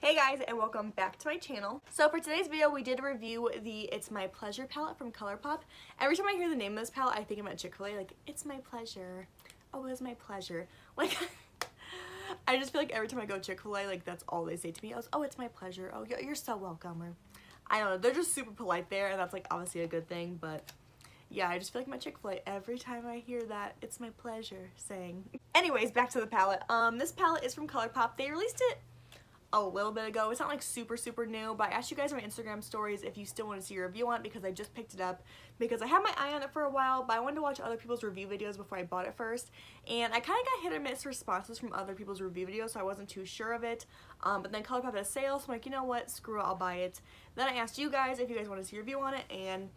Hey guys, and welcome back to my channel. So for today's video, we did review the It's My Pleasure palette from Colourpop. Every time I hear the name of this palette, I think about Chick-fil-A, like, it's my pleasure. Oh, it's my pleasure. Like, I just feel like every time I go Chick-fil-A, like, that's all they say to me. Oh, it's my pleasure. Oh, you're so welcome. Or, I don't know, they're just super polite there, and that's, like, obviously a good thing, but yeah, I just feel like my Chick-fil-A every time I hear that it's my pleasure saying. Anyways, back to the palette. This palette is from Colourpop. They released it a little bit ago. It's not like super new, but I asked you guys in my Instagram stories if you still want to see a review on it because I just picked it up because I had my eye on it for a while, but I wanted to watch other people's review videos before I bought it first, and I kind of got hit or miss responses from other people's review videos, so I wasn't too sure of it. But then Colourpop had a sale, so I'm like, you know what, screw it, I'll buy it. Then I asked you guys if you guys want to see a review on it, and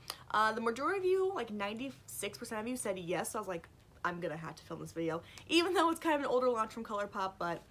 the majority of you, like 96% of you, said yes, so I was like, I'm gonna have to film this video, even though it's kind of an older launch from Colourpop, but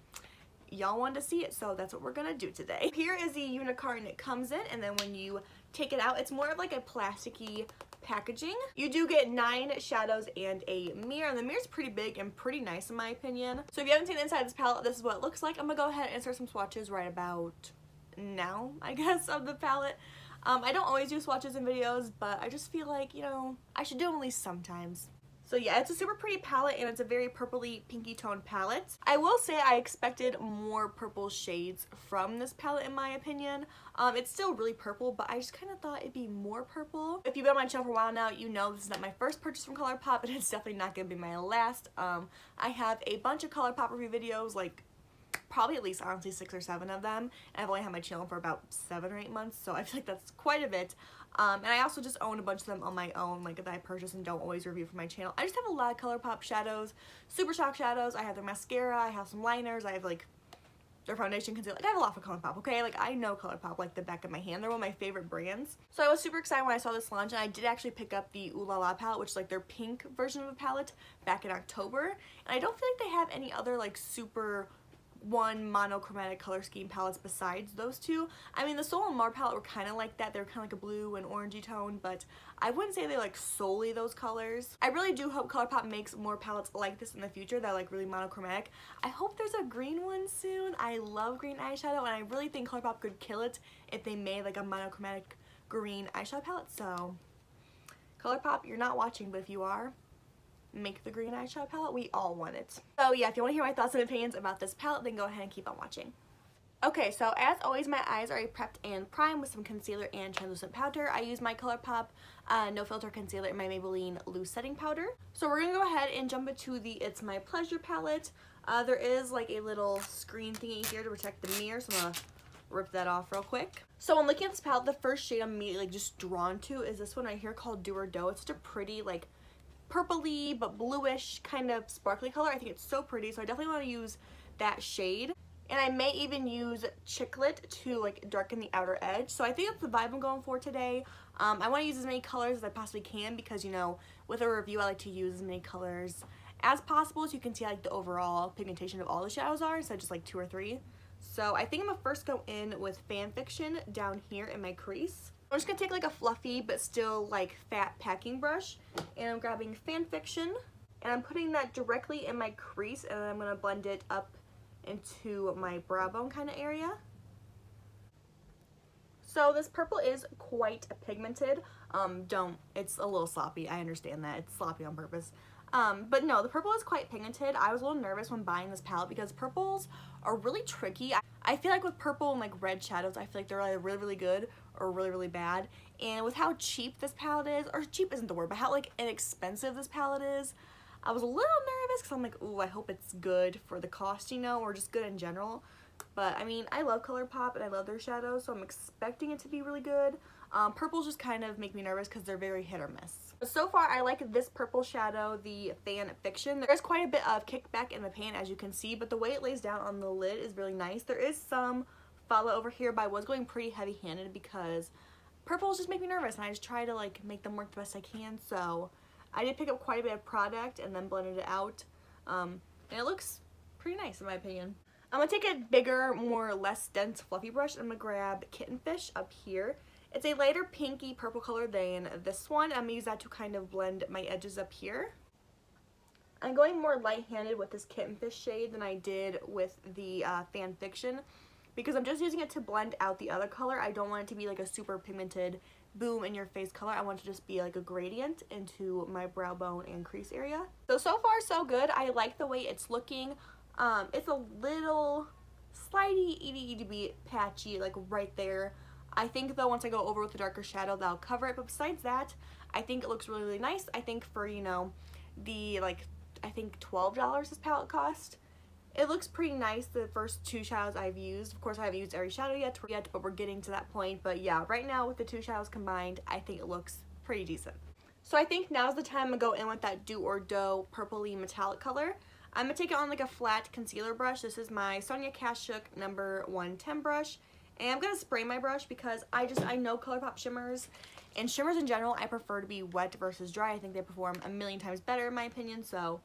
y'all wanted to see it, so that's what we're gonna do today. Here is the unit carton it comes in, and then when you take it out, it's more of like a plasticky packaging. You do get 9 shadows and a mirror, and the mirror's pretty big and pretty nice in my opinion. So if you haven't seen the inside of this palette, this is what it looks like. I'm gonna go ahead and insert some swatches right about now, I guess, of the palette. I don't always do swatches in videos, but I just feel like, you know, I should do them at least sometimes. So yeah, it's a super pretty palette, and it's a very purpley pinky toned palette. I will say I expected more purple shades from this palette in my opinion. It's still really purple, but I just kind of thought it'd be more purple. If you've been on my channel for a while now, you know this is not my first purchase from Colourpop, and it's definitely not going to be my last. I have a bunch of Colourpop review videos, like probably at least honestly 6 or 7 of them, and I've only had my channel for about 7 or 8 months, so I feel like that's quite a bit. And I also just own a bunch of them on my own, like that I purchase and don't always review for my channel. I just have a lot of Colourpop shadows, Super Shock shadows. I have their mascara, I have some liners, I have like their foundation, concealer. Like I have a lot for Colourpop, okay? Like I know Colourpop like the back of my hand. They're one of my favorite brands. So I was super excited when I saw this launch, and I did actually pick up the Ooh La La palette, which is like their pink version of a palette, back in October. And I don't feel like they have any other like super monochromatic color scheme palettes besides those two. I mean, the Soul and Mar palette were kind of like that. They were kind of like a blue and orangey tone, but I wouldn't say they like solely those colors. I really do hope Colourpop makes more palettes like this in the future that are like really monochromatic. I hope there's a green one soon. I love green eyeshadow, and I really think Colourpop could kill it if they made like a monochromatic green eyeshadow palette. So Colourpop, you're not watching, but if you are, make the green eyeshadow palette. We all want it. So yeah, if you want to hear my thoughts and opinions about this palette, then go ahead and keep on watching. Okay, so as always, my eyes are prepped and primed with some concealer and translucent powder. I use my Colourpop No Filter Concealer in my Maybelline Loose Setting Powder. So we're going to go ahead and jump into the It's My Pleasure palette. There is like a little screen thingy here to protect the mirror, so I'm going to rip that off real quick. So when looking at this palette, the first shade I'm immediately like just drawn to is this one right here called Do or Do. It's such a pretty, like, purpley but bluish kind of sparkly color. I think it's so pretty, so I definitely want to use that shade. And I may even use Chiclet to like darken the outer edge. So I think that's the vibe I'm going for today. I want to use as many colors as I possibly can because, you know, with a review I like to use as many colors as possible so you can see like the overall pigmentation of all the shadows are instead of just like 2 or 3. So I think I'm gonna first go in with Fan Fiction down here in my crease. I'm just going to take like a fluffy but still like fat packing brush, and I'm grabbing Fan Fiction, and I'm putting that directly in my crease, and then I'm going to blend it up into my brow bone kind of area. So this purple is quite pigmented. It's a little sloppy. I understand that. It's sloppy on purpose. But no, the purple is quite pigmented. I was a little nervous when buying this palette because purples are really tricky. I feel like with purple and like red shadows, I feel like they're either really good or really bad. And with how cheap this palette is, or cheap isn't the word, but how like inexpensive this palette is, I was a little nervous because I'm like, ooh, I hope it's good for the cost, you know, or just good in general. But I mean, I love Colourpop and I love their shadows, so I'm expecting it to be really good. Purples just kind of make me nervous because they're very hit or miss. So far, I like this purple shadow, the Fan Fiction. There's quite a bit of kickback in the pan, as you can see, but the way it lays down on the lid is really nice. There is some follow over here, but I was going pretty heavy-handed because purples just make me nervous, and I just try to like make them work the best I can. So I did pick up quite a bit of product and then blended it out, and it looks pretty nice in my opinion. I'm going to take a bigger, more less dense fluffy brush, and I'm going to grab Kitten Fish up here. It's a lighter pinky purple color than this one. I'm going to use that to kind of blend my edges up here. I'm going more light-handed with this Kitten Fish shade than I did with the Fan Fiction because I'm just using it to blend out the other color. I don't want it to be like a super pigmented boom in your face color. I want it to just be like a gradient into my brow bone and crease area. So far so good. I like the way it's looking. It's a little slightly itty patchy like right there. I think though once I go over with the darker shadow that'll cover it, but besides that I think it looks really nice. I think for, you know, the like I think $12 this palette cost, it looks pretty nice. The first two shadows I've used, of course I haven't used every shadow yet, but we're getting to that point. But yeah, right now with the two shadows combined, I think it looks pretty decent. So I think now's the time to go in with that Do or Doe purpley metallic color. I'm going to take it on like a flat concealer brush. This is my Sonia Kashuk number 110 brush. And I'm going to spray my brush because I know Colourpop shimmers, and shimmers in general I prefer to be wet versus dry. I think they perform a million times better in my opinion. So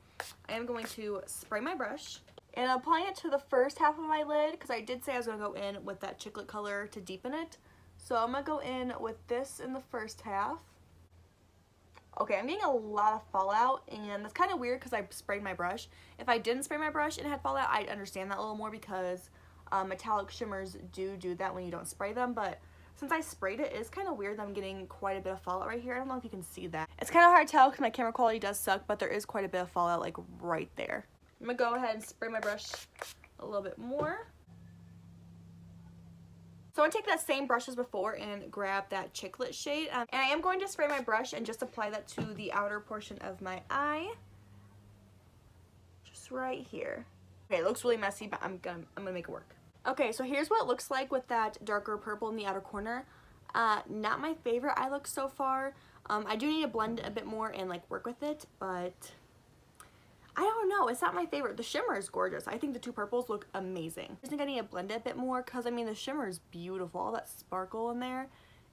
I am going to spray my brush. And I'm applying it to the first half of my lid because I did say I was going to go in with that chiclet color to deepen it. So I'm going to go in with this in the first half. Okay, I'm getting a lot of fallout, and that's kind of weird because I sprayed my brush. If I didn't spray my brush and it had fallout, I'd understand that a little more because metallic shimmers do that when you don't spray them. But since I sprayed it, it's kind of weird that I'm getting quite a bit of fallout right here. I don't know if you can see that. It's kind of hard to tell because my camera quality does suck, but there is quite a bit of fallout like right there. I'm going to go ahead and spray my brush a little bit more. So I'm going to take that same brush as before and grab that chiclet shade. And I am going to spray my brush and just apply that to the outer portion of my eye. Just right here. Okay, it looks really messy, but I'm gonna make it work. Okay, so here's what it looks like with that darker purple in the outer corner. Not my favorite eye look so far. I do need to blend it a bit more and like work with it, but I don't know, it's not my favorite. The shimmer is gorgeous. I think the two purples look amazing. I just think I need to blend it a bit more because I mean the shimmer is beautiful. All that sparkle in there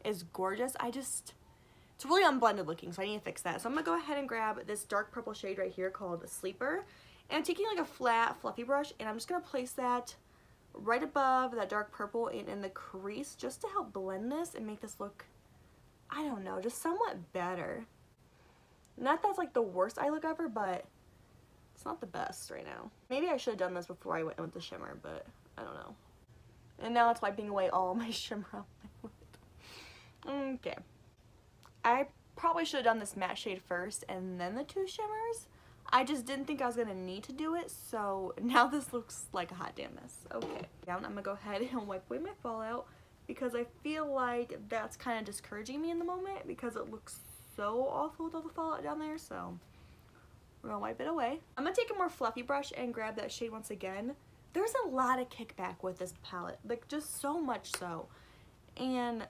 is gorgeous. It's really unblended looking, so I need to fix that. So I'm gonna go ahead and grab this dark purple shade right here called Sleeper. And I'm taking like a flat fluffy brush and I'm just gonna place that right above that dark purple and in the crease just to help blend this and make this look, I don't know, just somewhat better. Not that's like the worst eye look ever, but it's not the best right now. Maybe I should have done this before I went with the shimmer, but I don't know. And now it's wiping away all my shimmer off my lid. Okay. I probably should have done this matte shade first and then the two shimmers. I just didn't think I was going to need to do it, so now this looks like a hot damn mess. Okay. Now I'm going to go ahead and wipe away my fallout because I feel like that's kind of discouraging me in the moment because it looks so awful with all the fallout down there, so we're gonna wipe it away. I'm gonna take a more fluffy brush and grab that shade once again. There's a lot of kickback with this palette, like just so much so. And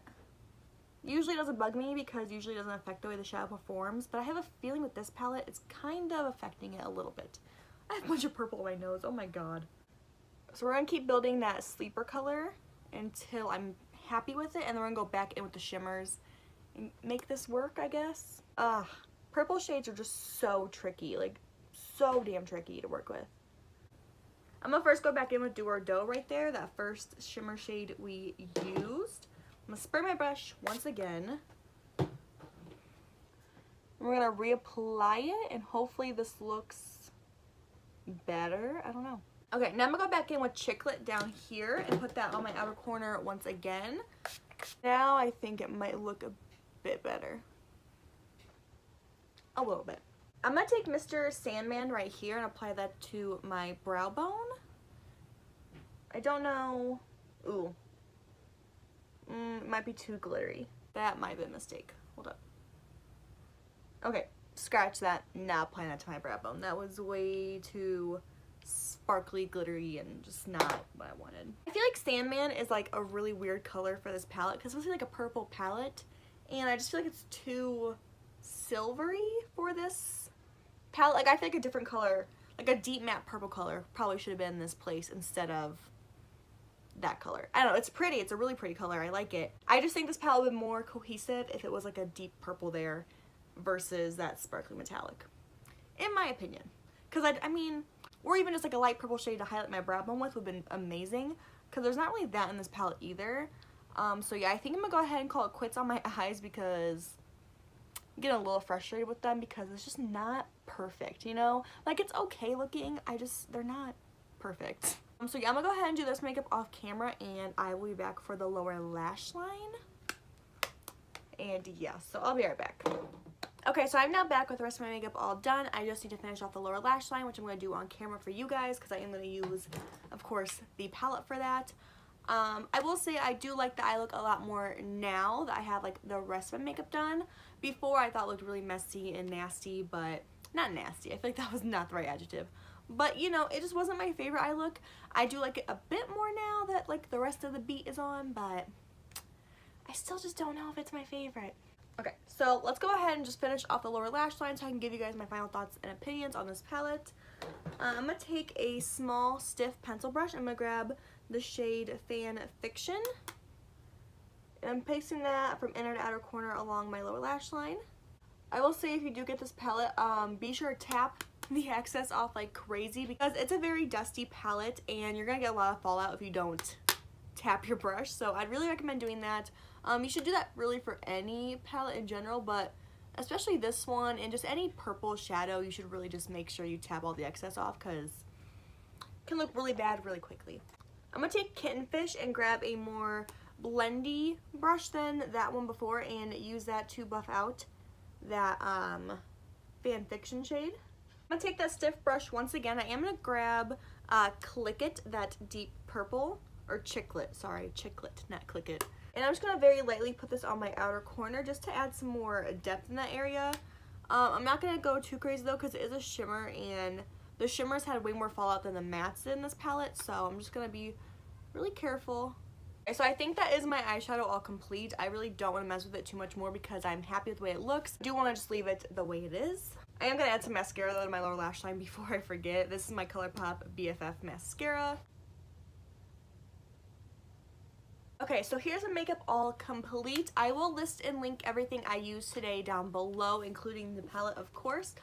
usually it doesn't bug me because usually it doesn't affect the way the shadow performs, but I have a feeling with this palette it's kind of affecting it a little bit. I have a bunch of purple on my nose, oh my god. So we're gonna keep building that sleeper color until I'm happy with it, and then we're gonna go back in with the shimmers and make this work, I guess. Purple shades are just so tricky, like so damn tricky to work with. I'm gonna first go back in with Do or Doe right there, that first shimmer shade we used. I'm gonna spray my brush once again. We're gonna reapply it and hopefully this looks better. I don't know. Okay, now I'm gonna go back in with Chiclet down here and put that on my outer corner once again. Now I think it might look a bit better. A little bit. I'm gonna take Mr. Sandman right here and apply that to my brow bone. I don't know. Ooh. It might be too glittery. That might be a mistake. Hold up. Okay, scratch that. Not applying that to my brow bone. That was way too sparkly, glittery, and just not what I wanted. I feel like Sandman is like a really weird color for this palette because it's like a purple palette, and I just feel like it's too silvery for this palette. Like I feel like a different color, like a deep matte purple color probably should have been in this place instead of that color. I don't know, it's pretty, it's a really pretty color, I like it. I just think this palette would be more cohesive if it was like a deep purple there versus that sparkly metallic, in my opinion. Because I mean, or even just like a light purple shade to highlight my brow bone with would have been amazing, because there's not really that in this palette either. So yeah, I think I'm gonna go ahead and call it quits on my eyes because I'm getting a little frustrated with them because it's just not perfect, you know? Like it's okay looking, they're not perfect. So yeah, I'm gonna go ahead and do this makeup off camera, and I will be back for the lower lash line. And yeah, so I'll be right back. Okay, so I'm now back with the rest of my makeup all done. I just need to finish off the lower lash line, which I'm going to do on camera for you guys because I am going to use, of course, the palette for that. I will say I do like the eye look a lot more now that I have like the rest of my makeup done. Before I thought it looked really messy and nasty, but not nasty. I feel like that was not the right adjective. But you know, it just wasn't my favorite eye look. I do like it a bit more now that like the rest of the beat is on, but I still just don't know if it's my favorite. Okay, so let's go ahead and just finish off the lower lash line so I can give you guys my final thoughts and opinions on this palette. I'm going to take a small stiff pencil brush. I'm going to grab the shade Fan Fiction. And I'm pasting that from inner to outer corner along my lower lash line. I will say if you do get this palette, be sure to tap the excess off like crazy because it's a very dusty palette and you're going to get a lot of fallout if you don't tap your brush. So I'd really recommend doing that. You should do that really for any palette in general, but especially this one and just any purple shadow, you should really just make sure you tap all the excess off because it can look really bad really quickly. I'm going to take Kitten Fish and grab a more blendy brush than that one before and use that to buff out that Fan Fiction shade. I'm going to take that stiff brush once again. I am going to grab Click It, that deep purple, or Chiclet, sorry, Chiclet, not Click It. And I'm just going to very lightly put this on my outer corner just to add some more depth in that area. I'm not going to go too crazy though because it is a shimmer and the shimmers had way more fallout than the mattes did in this palette, so I'm just going to be really careful. Okay, so I think that is my eyeshadow all complete. I really don't want to mess with it too much more because I'm happy with the way it looks. I do want to just leave it the way it is. I am going to add some mascara though to my lower lash line before I forget. This is my Colourpop BFF mascara. Okay, so here's the makeup all complete. I will list and link everything I used today down below, including the palette, of course.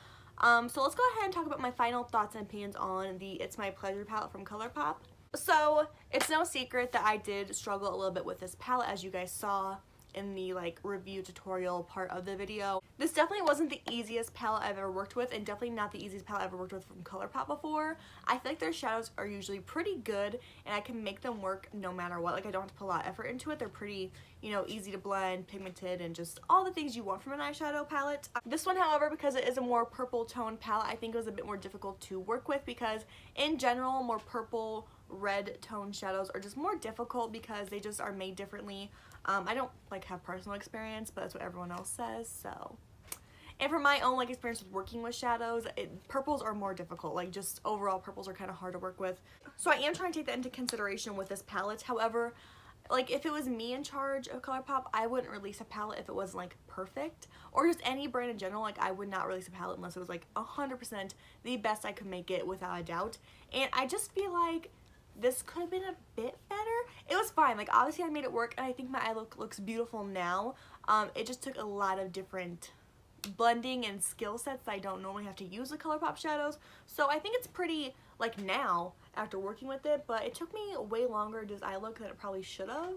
So let's go ahead and talk about my final thoughts and opinions on the It's My Pleasure palette from Colourpop. So it's no secret that I did struggle a little bit with this palette, as you guys saw in the like review tutorial part of the video. This definitely wasn't the easiest palette I've ever worked with, and definitely not the easiest palette I've ever worked with from Colourpop before. I feel like their shadows are usually pretty good and I can make them work no matter what. Like I don't have to put a lot of effort into it. They're pretty, you know, easy to blend, pigmented, and just all the things you want from an eyeshadow palette. This one, however, because it is a more purple tone palette, I think it was a bit more difficult to work with because in general, more purple red tone shadows are just more difficult because they just are made differently. I don't like have personal experience, but that's what everyone else says, so. And from my own like experience with working with shadows, purples are more difficult. Like just overall purples are kind of hard to work with. So I am trying to take that into consideration with this palette. However, like if it was me in charge of Colourpop, I wouldn't release a palette if it wasn't like perfect, or just any brand in general. Like I would not release a palette unless it was like 100% the best I could make it without a doubt. And I just feel like this could have been a bit better. It was fine. Like obviously I made it work and I think my eye look looks beautiful now. It just took a lot of different blending and skill sets that I don't normally have to use with Colourpop shadows. So I think it's pretty like now after working with it, but it took me way longer to do this eye look than it probably should have.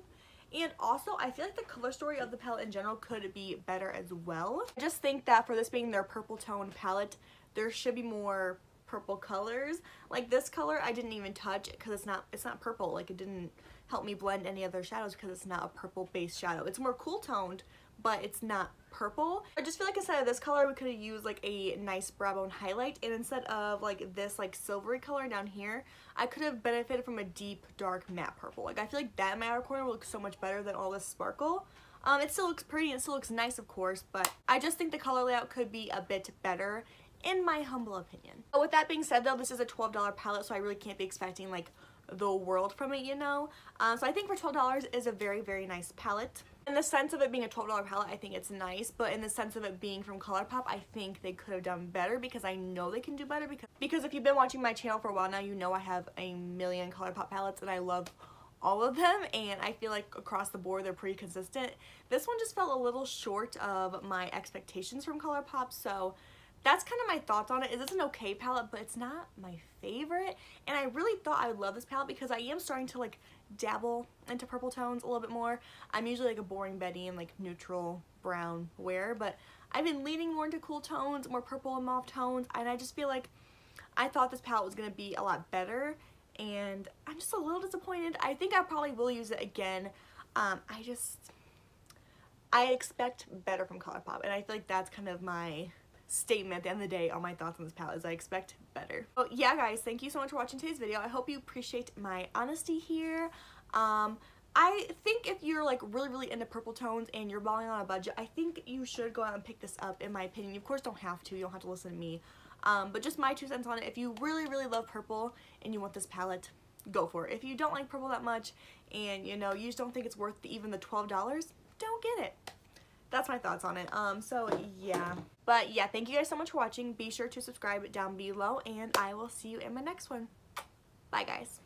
And also I feel like the color story of the palette in general could be better as well. I just think that for this being their purple tone palette, there should be more purple colors. Like this color I didn't even touch because it's not purple. Like it didn't help me blend any other shadows because it's not a purple based shadow. It's more cool toned, but it's not purple. I just feel like instead of this color we could have used like a nice brow bone highlight, and instead of like this like silvery color down here, I could have benefited from a deep dark matte purple. Like I feel like that in my outer corner will look so much better than all this sparkle. It still looks pretty and it still looks nice of course, but I just think the color layout could be a bit better in my humble opinion. But with that being said though, this is a $12 palette, so I really can't be expecting like the world from it, you know. So I think for $12 is a very, very nice palette. In the sense of it being a $12 palette, I think it's nice, but in the sense of it being from Colourpop, I think they could have done better because I know they can do better because if you've been watching my channel for a while now, you know I have a million Colourpop palettes and I love all of them, and I feel like across the board they're pretty consistent. This one just felt a little short of my expectations from Colourpop, so that's kind of my thoughts on it. Is it's an okay palette, but it's not my favorite, and I really thought I would love this palette because I am starting to like dabble into purple tones a little bit more. I'm usually like a boring Betty and like neutral brown wear, but I've been leaning more into cool tones, more purple and mauve tones, and I just feel like I thought this palette was going to be a lot better, and I'm just a little disappointed. I think I probably will use it again. I expect better from Colourpop, and I feel like that's kind of my statement at the end of the day on my thoughts on this palette, is I expect better. So yeah guys, thank you so much for watching today's video. I hope you appreciate my honesty here. I think if you're like really into purple tones and you're balling on a budget, I think you should go out and pick this up, in my opinion. You of course don't have to, you don't have to listen to me, but just my 2 cents on it. If you really love purple and you want this palette, go for it. If you don't like purple that much and you know, you just don't think it's worth even the $12, don't get it. That's my thoughts on it. So yeah. But yeah, thank you guys so much for watching. Be sure to subscribe down below, and I will see you in my next one. Bye guys.